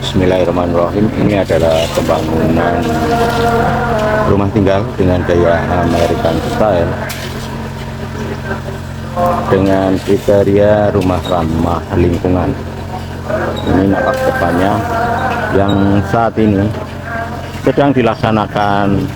Bismillahirrahmanirrahim. Ini adalah pembangunan rumah tinggal dengan gaya American style dengan kriteria rumah ramah lingkungan. Ini nampak depannya yang saat ini sedang dilaksanakan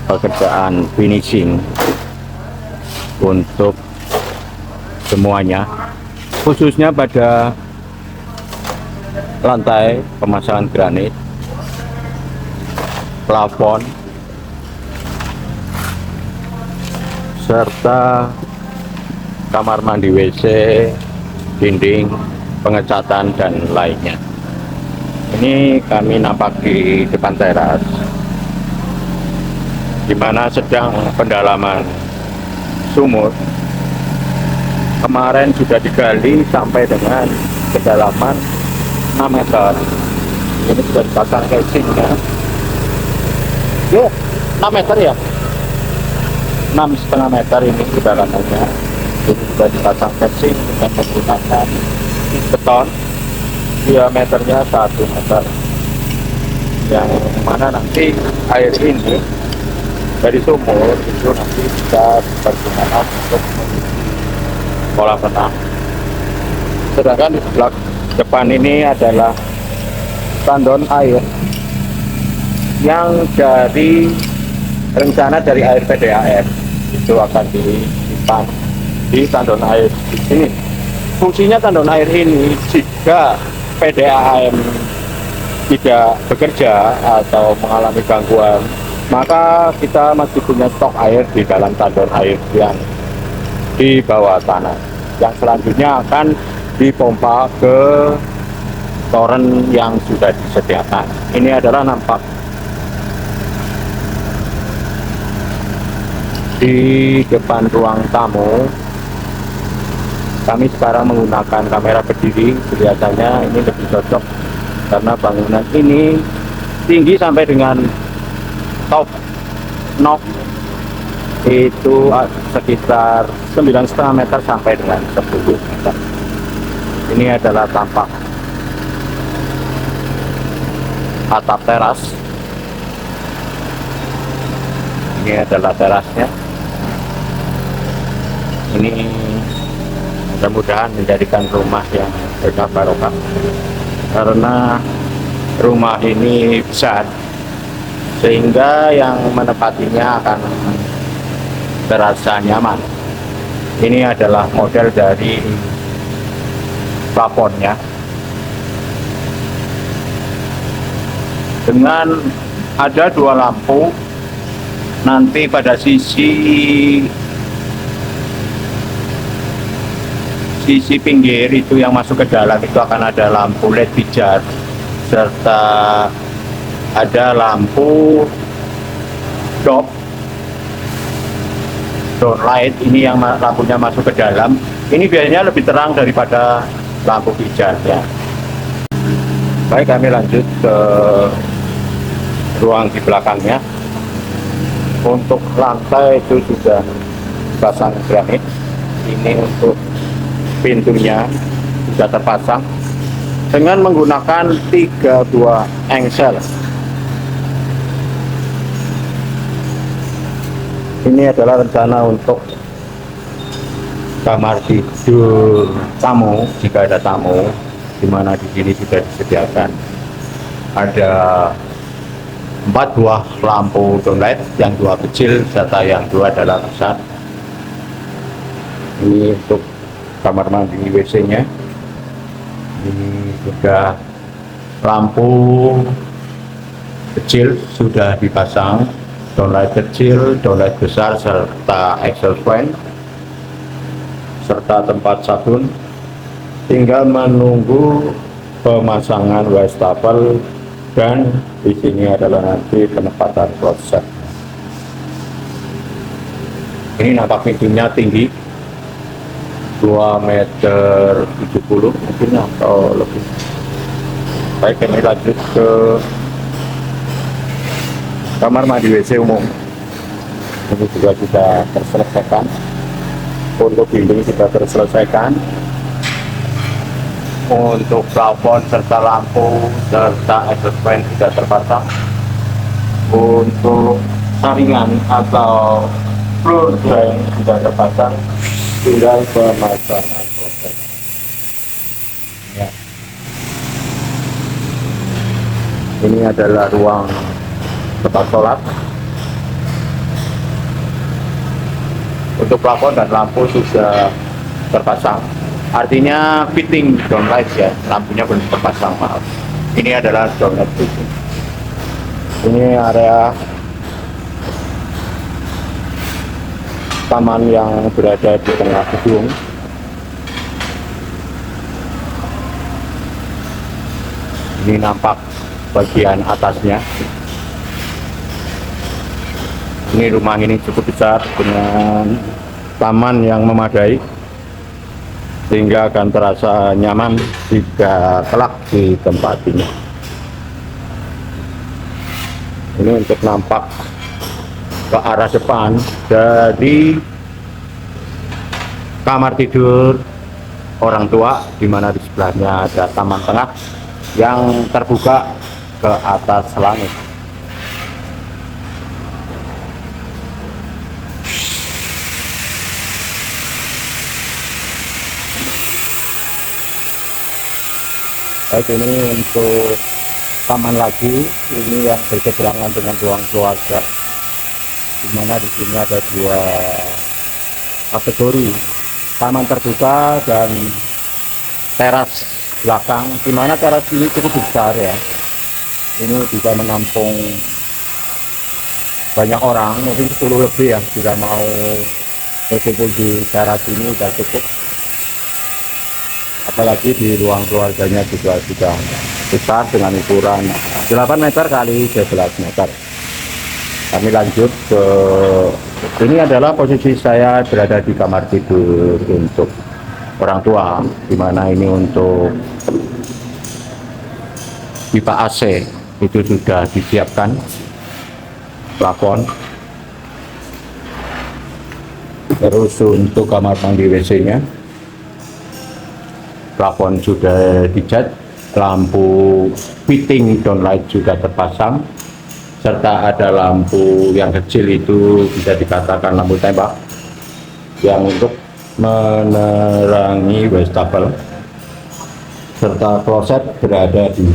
pekerjaan finishing untuk semuanya, khususnya pada lantai pemasangan granit, plafon, serta kamar mandi, WC, dinding, pengecatan dan lainnya. Ini kami nampak di depan teras, di mana sedang pendalaman sumur. Kemarin sudah digali sampai dengan kedalaman 6 meter. Ini sudah dipasang casingnya. Yuk, 6 meter ya? 6,5 meter ini kedalamannya. Ini sudah dipasang casing dengan menggunakan beton. Diameternya 1 meter. Yang mana nanti air ini dari sumur itu nanti bisa dipergunakan untuk kolam renang. Sedangkan di sebelah depan ini adalah tandon air yang dari rencana dari air PDAM itu akan disimpan di tandon air di sini. Fungsinya tandon air ini jika PDAM tidak bekerja atau mengalami gangguan, maka kita masih punya stok air di dalam tandon air yang di bawah tanah, yang selanjutnya akan dipompa ke toren yang sudah disediakan. Ini adalah nampak di depan ruang tamu. Kami sekarang menggunakan kamera berdiri, kelihatannya ini lebih cocok karena bangunan ini tinggi sampai dengan top nok itu sekitar 9,5 meter sampai dengan 10 meter. Ini adalah tampak atap teras. Ini adalah terasnya. Ini mudah-mudahan menjadikan rumah yang berkah barokah, karena rumah ini besar sehingga yang menempatinya akan terasa nyaman. Ini adalah model dari plafonnya dengan ada 2 lampu. Nanti pada sisi pinggir itu yang masuk ke dalam itu akan ada lampu LED pijar serta ada lampu downlight. Ini yang lampunya masuk ke dalam. Ini biasanya lebih terang daripada lampu pijarnya. Baik, kami lanjut ke ruang di belakangnya. Untuk lantai itu sudah pasang granit. Ini untuk pintunya sudah terpasang dengan menggunakan 3 buah engsel. Ini adalah rencana untuk kamar tidur tamu jika ada tamu, di mana di sini sudah disediakan ada 4 buah lampu downlight, yang 2 kecil serta yang 2 adalah besar. Ini untuk kamar mandi, WC-nya. Ini sudah lampu kecil sudah dipasang, downlight kecil, downlight besar serta exhaust fan serta tempat sabun. Tinggal menunggu pemasangan wastafel dan di sini adalah nanti penempatan kloset. Ini nampak pintunya tinggi 2,70 meter mungkin atau lebih. Baik, kami lanjut ke kamar mandi WC umum. Ini juga sudah terselesaikan. Untuk dinding sudah terselesaikan. Untuk plafon serta lampu serta exhaust fan sudah terpasang. Untuk saringan atau floor drain sudah terpasang, tinggal pemasangan proses. Ya. Ini adalah ruang tempat sholat. Untuk plafon dan lampu sudah terpasang, artinya fitting downlight ya, lampunya belum terpasang, maaf. Ini adalah downlight fitting. Ini area taman yang berada di tengah gedung. Ini nampak bagian atasnya. Ini rumah ini cukup besar dengan taman yang memadai, sehingga akan terasa nyaman jika kelak di tempat ini. Ini untuk nampak ke arah depan dari kamar tidur orang tua, di mana di sebelahnya ada taman tengah yang terbuka ke atas langit. Baik, ini untuk taman lagi, ini yang berseberangan dengan ruang keluarga, di mana di sini ada dua kategori, taman terbuka dan teras belakang, di mana teras ini cukup besar ya. Ini bisa menampung banyak orang, mungkin 10 lebih ya, jika mau berkumpul di teras ini sudah cukup. Apalagi di ruang keluarganya juga sudah besar dengan ukuran 8 meter kali 11 meter. Kami lanjut ke ini, adalah posisi saya berada di kamar tidur untuk orang tua, di mana ini untuk pipa AC itu sudah disiapkan, plafon. Terus untuk kamar mandi WC-nya, plafon sudah dicat, lampu fitting downlight juga terpasang, serta ada lampu yang kecil itu bisa dikatakan lampu tembak yang untuk menerangi wastafel, serta kloset berada di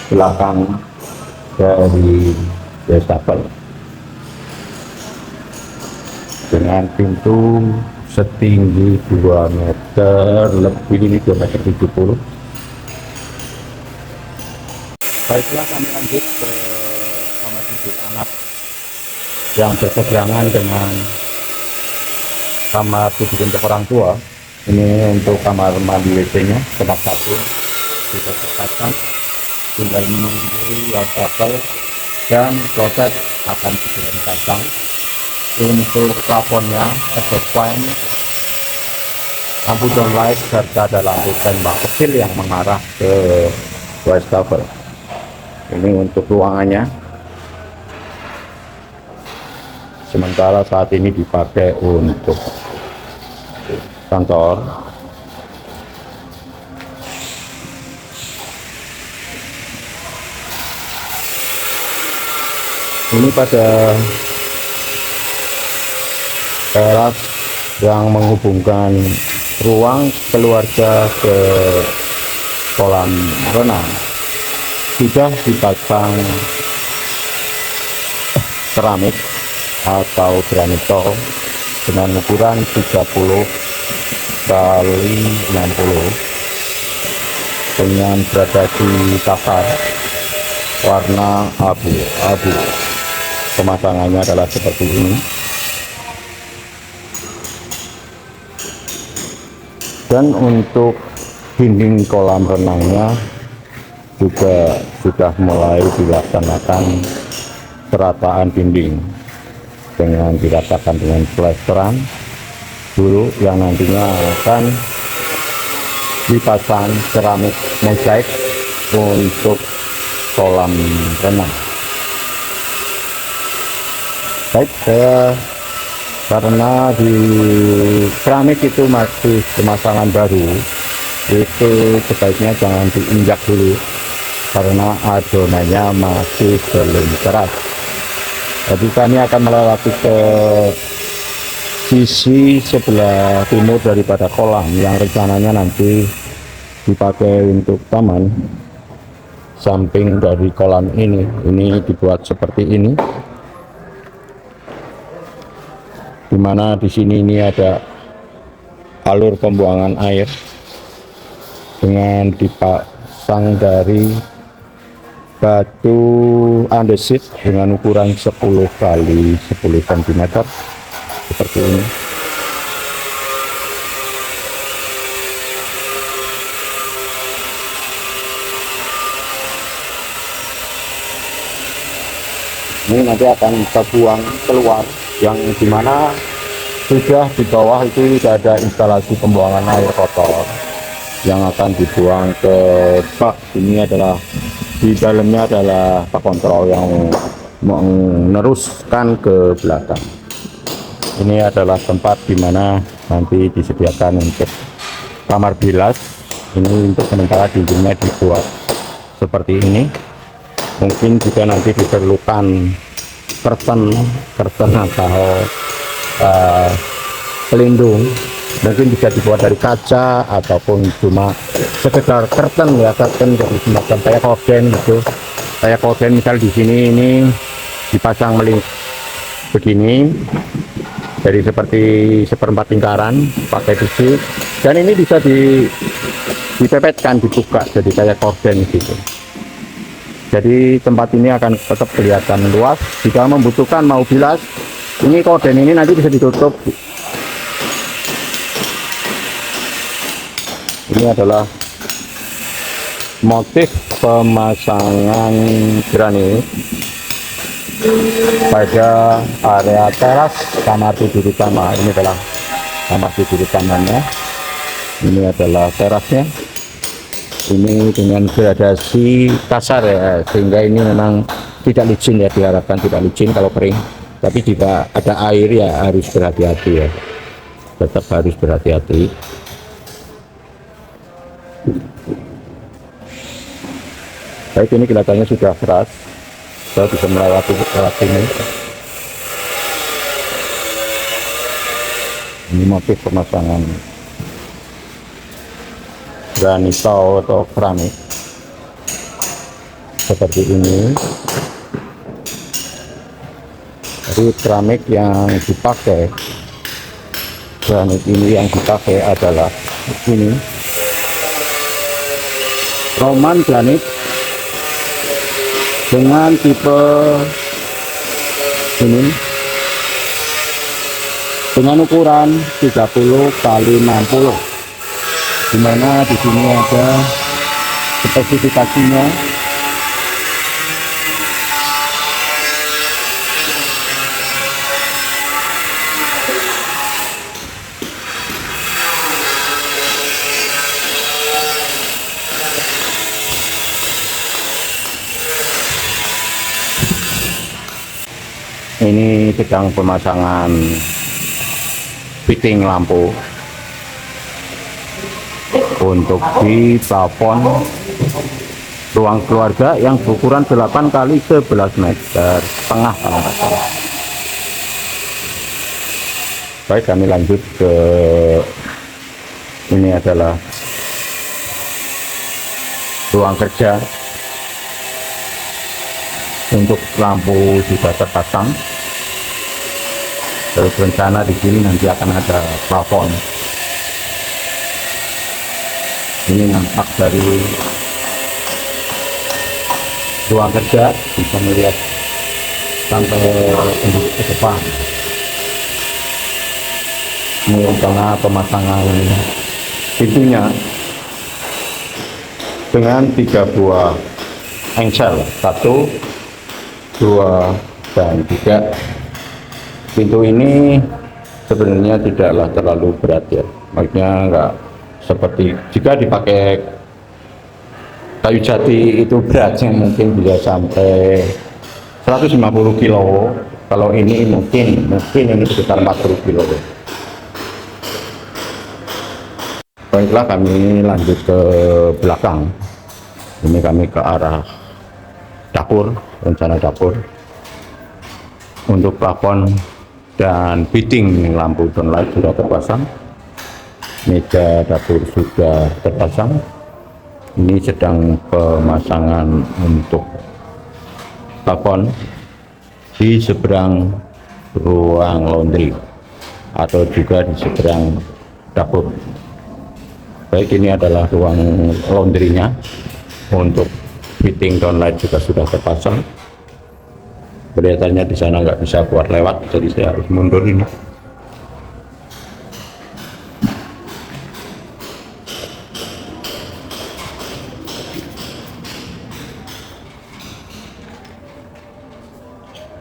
belakang dari wastafel dengan pintu setinggi 2 meter lebih, ini 2 meter 70. Baiklah, kami lanjut ke kamar tidur anak yang berseberangan dengan kamar tidur untuk orang tua. Ini untuk kamar mandi WC-nya, tempat satu sudah terpasang, tinggal menunggu wastafel dan kloset akan segera dipasang. Untuk plafonnya, exhaust fan, lampu downlight, serta ada lampu tembak kecil yang mengarah ke wastafel. Ini untuk ruangannya, sementara saat ini dipakai untuk kantor. Ini pada teras yang menghubungkan ruang keluarga ke kolam renang sudah dipasang keramik atau granito dengan ukuran 30 kali 60 dengan gradasi kasar warna abu-abu. Pemasangannya adalah seperti ini. Dan untuk dinding kolam renangnya juga sudah mulai dilaksanakan perataan dinding dengan diratakan dengan plesteran dulu, yang nantinya akan dipasang keramik mozaik untuk kolam renang. Baik, karena di keramik itu masih pemasangan baru, itu sebaiknya jangan diinjak dulu karena adonannya masih belum keras. Jadi kami akan melewati ke sisi sebelah timur daripada kolam yang rencananya nanti dipakai untuk taman. Samping dari kolam ini dibuat seperti ini, dimana di sini ini ada alur pembuangan air dengan dipasang dari batu andesit dengan ukuran 10 kali 10 cm seperti ini. Ini nanti akan kita buang keluar, yang dimana sudah di bawah itu sudah ada instalasi pembuangan air kotor yang akan dibuang ke bak. Ini adalah di dalamnya adalah bak kontrol yang meneruskan ke belakang. Ini adalah tempat di mana nanti disediakan untuk kamar bilas. Ini untuk sementara dindingnya dibuat seperti ini. Mungkin juga nanti diperlukan curtain atau pelindung, mungkin bisa dibuat dari kaca ataupun cuma sekedar curtain ya, curtain dari semacam kayak korden gitu. Kayak korden misal di sini ini dipasang begini, jadi seperti seperempat lingkaran pakai besi, dan ini bisa dipepetkan, dibuka jadi kayak korden gitu. Jadi tempat ini akan tetap kelihatan luas. Jika membutuhkan mau bilas, ini korden ini nanti bisa ditutup. Ini adalah motif pemasangan granit pada area teras kamar tidur utama. Ini adalah kamar tidur utamanya. Ini adalah terasnya. Ini dengan gradasi kasar ya, sehingga ini memang tidak licin ya, diharapkan tidak licin kalau kering. Tapi jika ada air ya harus berhati-hati ya, tetap harus berhati-hati. Baik, ini kelihatannya sudah keras, saya bisa melewati kelas ini. Ini motif pemasangan granito atau keramik seperti ini. Jadi keramik yang dipakai, granit ini yang dipakai adalah ini Roman granit dengan tipe ini dengan ukuran 30 kali 60, dimana di sini ada spesifikasinya. Ini sedang pemasangan fitting lampu untuk di plafon ruang keluarga yang berukuran 8 kali 11 meter setengah. Baik, kami lanjut ke ini adalah ruang kerja. Untuk lampu juga terpasang. Terus rencana di sini nanti akan ada plafon. Ini nampak dari ruang kerja, bisa melihat sampai ke depan. Ini rencana pemasangan pintunya dengan 3 buah engsel, 1, 2, dan 3. Pintu ini sebenarnya tidaklah terlalu berat ya, maksudnya enggak seperti jika dipakai kayu jati itu beratnya mungkin bisa sampai 150 kilo. Kalau ini mungkin ini sekitar 40 kilo. Baiklah, kami lanjut ke belakang. Ini kami ke arah dapur, rencana dapur. Untuk plafon dan fitting lampu downlight sudah terpasang. Meja dapur sudah terpasang. Ini sedang pemasangan untuk plafon di seberang ruang laundry atau juga di seberang dapur. Baik, ini adalah ruang laundrynya. Untuk fitting downlight juga sudah terpasang. Kelihatannya di sana nggak bisa buat lewat, jadi saya harus mundur ini.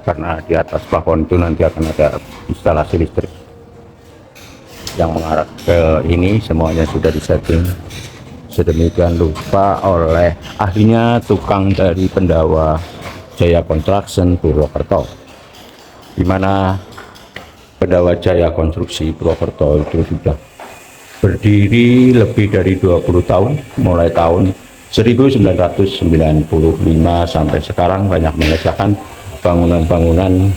Karena di atas plafon itu nanti akan ada instalasi listrik yang mengarah ke ini. Semuanya sudah disetting sedemikian rupa oleh ahlinya, tukang dari Pendawa Jaya Construction Purwokerto, di mana Pendawa Jaya Konstruksi Purwokerto itu sudah berdiri lebih dari 20 tahun, mulai tahun 1995 sampai sekarang. Banyak mengerjakan bangunan-bangunan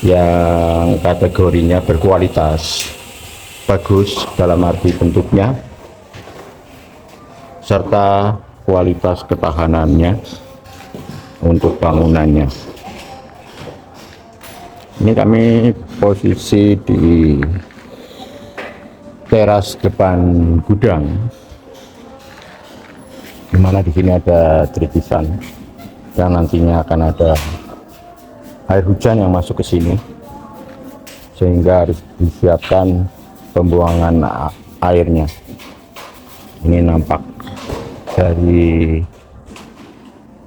yang kategorinya berkualitas bagus dalam arti bentuknya serta kualitas ketahanannya untuk bangunannya. Ini kami posisi di teras depan gudang, di mana di sini ada tritisan yang nantinya akan ada air hujan yang masuk ke sini, sehingga harus disiapkan pembuangan airnya. Ini nampak dari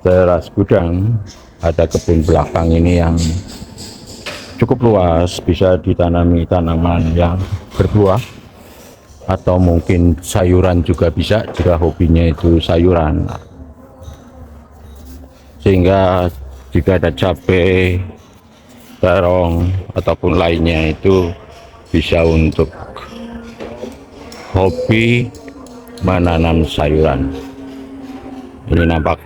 teras gudang, ada kebun belakang ini yang cukup luas, bisa ditanami tanaman yang berbuah atau mungkin sayuran juga bisa jika hobinya itu sayuran. Sehingga jika ada cabai, terong ataupun lainnya itu bisa untuk hobi menanam sayuran. Ini nampak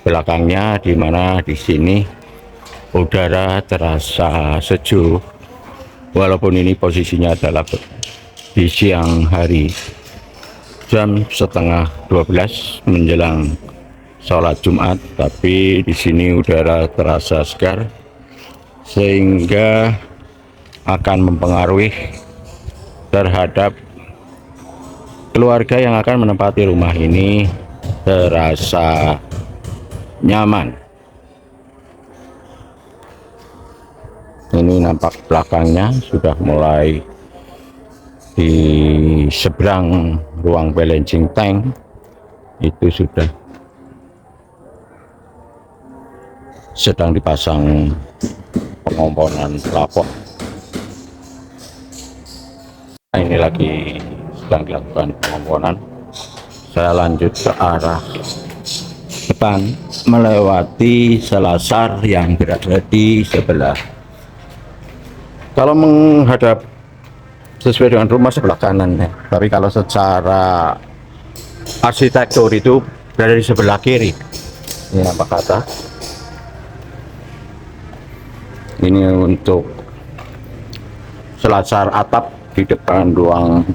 belakangnya, di mana di sini udara terasa sejuk walaupun ini posisinya adalah di siang hari, jam setengah 12 menjelang sholat Jumat, tapi di sini udara terasa segar sehingga akan mempengaruhi terhadap keluarga yang akan menempati rumah ini terasa nyaman. Ini nampak belakangnya sudah mulai di seberang ruang balancing tank itu sudah sedang dipasang pengomponan plafon. Nah, ini lagi sedang dilakukan pengomponan. Saya lanjut ke arah depan melewati selasar yang berada di sebelah. Kalau menghadap sesuai dengan rumah sebelah kanan ya, tapi kalau secara arsitektur itu berada di sebelah kiri. Ini apa kata? Ini untuk selasar atap di depan ruang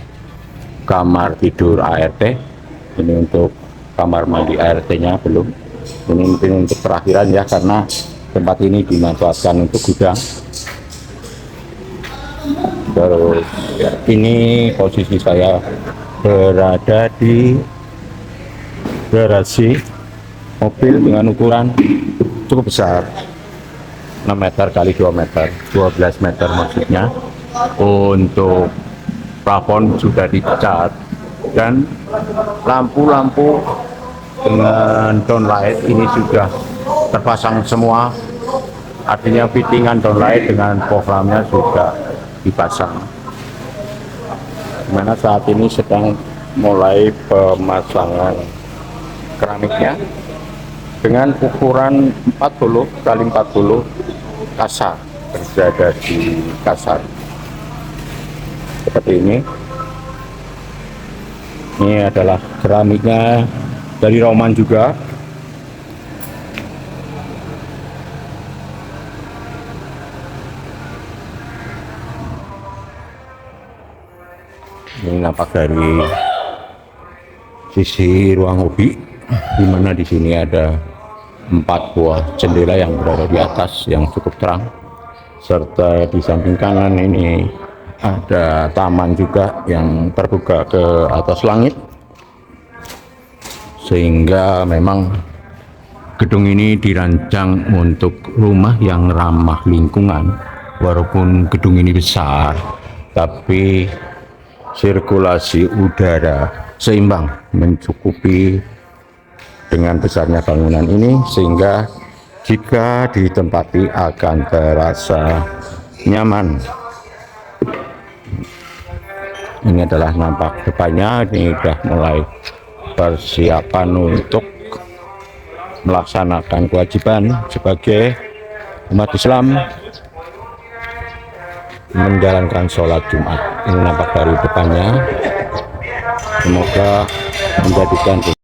kamar tidur ART. Ini untuk kamar mandi ART-nya belum. Ini mungkin untuk perakhiran ya, karena tempat ini dimanfaatkan untuk gudang. Terus ini posisi saya berada di garasi mobil dengan ukuran cukup besar, 6 meter kali 2 meter, 12 meter maksudnya. Untuk plafon sudah dicat dan lampu-lampu dengan downlight ini sudah terpasang semua, artinya fittingan downlight dengan programnya sudah dipasang. Dimana saat ini sedang mulai pemasangan keramiknya dengan ukuran 40 kali 40 kasar, berada di kasar seperti ini. Ini adalah keramiknya dari Roman juga. Ini nampak dari sisi ruang hobi, di mana di sini ada 4 buah jendela yang berada di atas yang cukup terang, serta di samping kanan ini ada taman juga yang terbuka ke atas langit, sehingga memang gedung ini dirancang untuk rumah yang ramah lingkungan. Walaupun gedung ini besar, tapi sirkulasi udara seimbang, mencukupi dengan besarnya bangunan ini, sehingga jika ditempati akan terasa nyaman. Ini adalah nampak depannya. Ini sudah mulai persiapan untuk melaksanakan kewajiban sebagai umat Islam menjalankan sholat Jumat. Ini nampak dari depannya. Semoga menjadikan